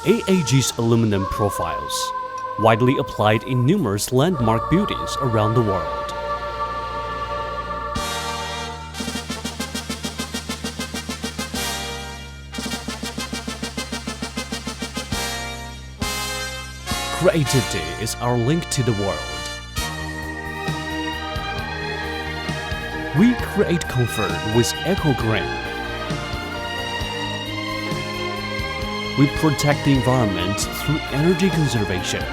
AAG's aluminum profiles, widely applied in numerous landmark buildings around the world. Creativity is our link to the world. We create comfort with eco-green. We protect the environment through energy conservation.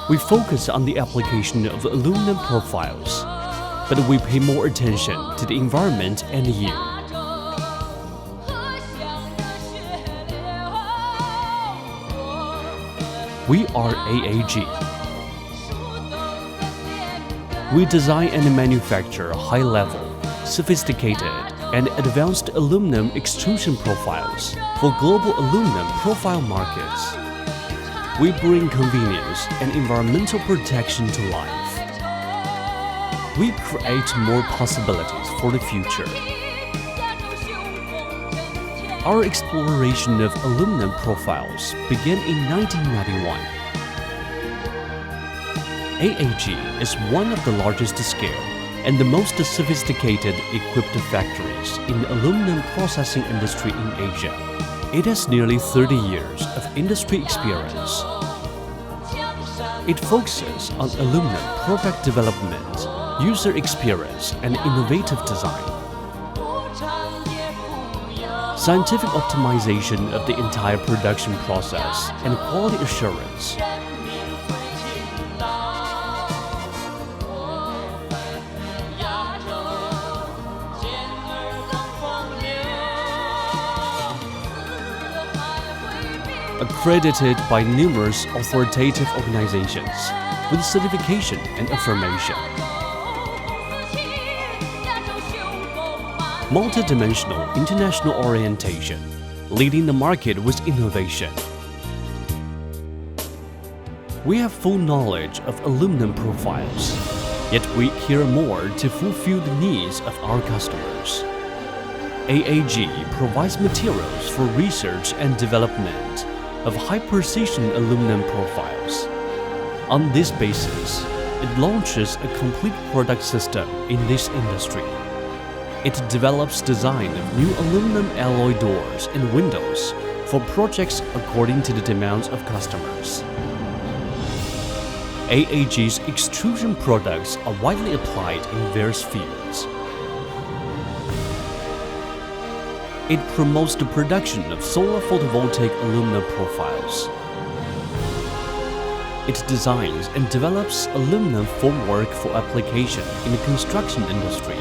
We focus on the application of aluminum profiles, but we pay more attention to the environment and you. We are AAG. We design and manufacture high-level, sophisticated, and advanced aluminum extrusion profiles for global aluminum profile markets. We bring convenience and environmental protection to life. We create more possibilities for the future. Our exploration of aluminum profiles began in 1991. AAG is one of the largest scale and the most sophisticated equipped factories in the aluminum processing industry in Asia. It has nearly 30 years of industry experience. It focuses on aluminum product development, user experience, and innovative design. Scientific optimization of the entire production process and quality assurance. Accredited by numerous authoritative organizations with certification and affirmation. Multidimensional international orientation, leading the market with innovation. We have full knowledge of aluminum profiles, yet we care more to fulfill the needs of our customers. AAG provides materials for research and development of high-precision aluminum profiles. On this basis, it launches a complete product system in this industry. It develops design of new aluminum alloy doors and windows for projects according to the demands of customers. AAG's extrusion products are widely applied in various fields. It promotes the production of solar photovoltaic aluminum profiles. It designs and develops aluminum formwork for application in the construction industry.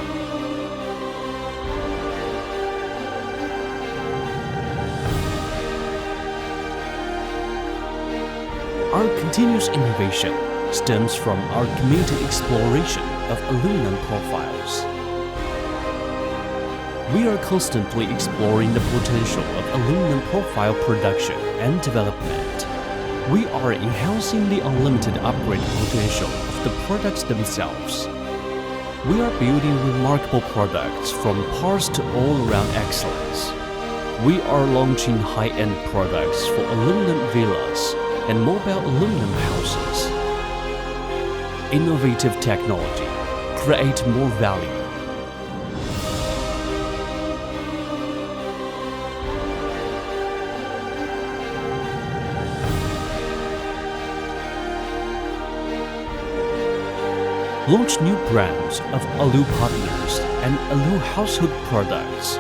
Our continuous innovation stems from our committed exploration of aluminum profiles. We are constantly exploring the potential of aluminum profile production and development. We are enhancing the unlimited upgrade potential of the products themselves. We are building remarkable products from parts to all-around excellence. We are launching high-end products for aluminum villas and mobile aluminum houses. Innovative technology creates more value. Launch new brands of Alu Partners and Alu household products.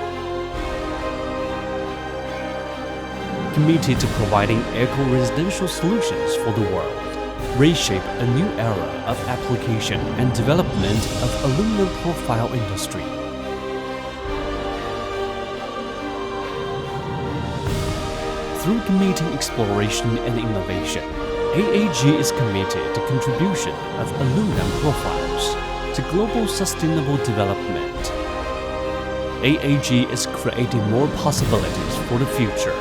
Committed to providing eco-residential solutions for the world, reshape a new era of application and development of aluminum profile industry. Through committing exploration and innovation, AAG is committed to contribution of aluminum profiles to global sustainable development. AAG is creating more possibilities for the future.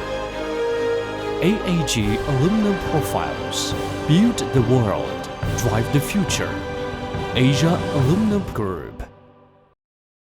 AAG aluminum profiles build the world, drive the future. Asia Aluminum Group.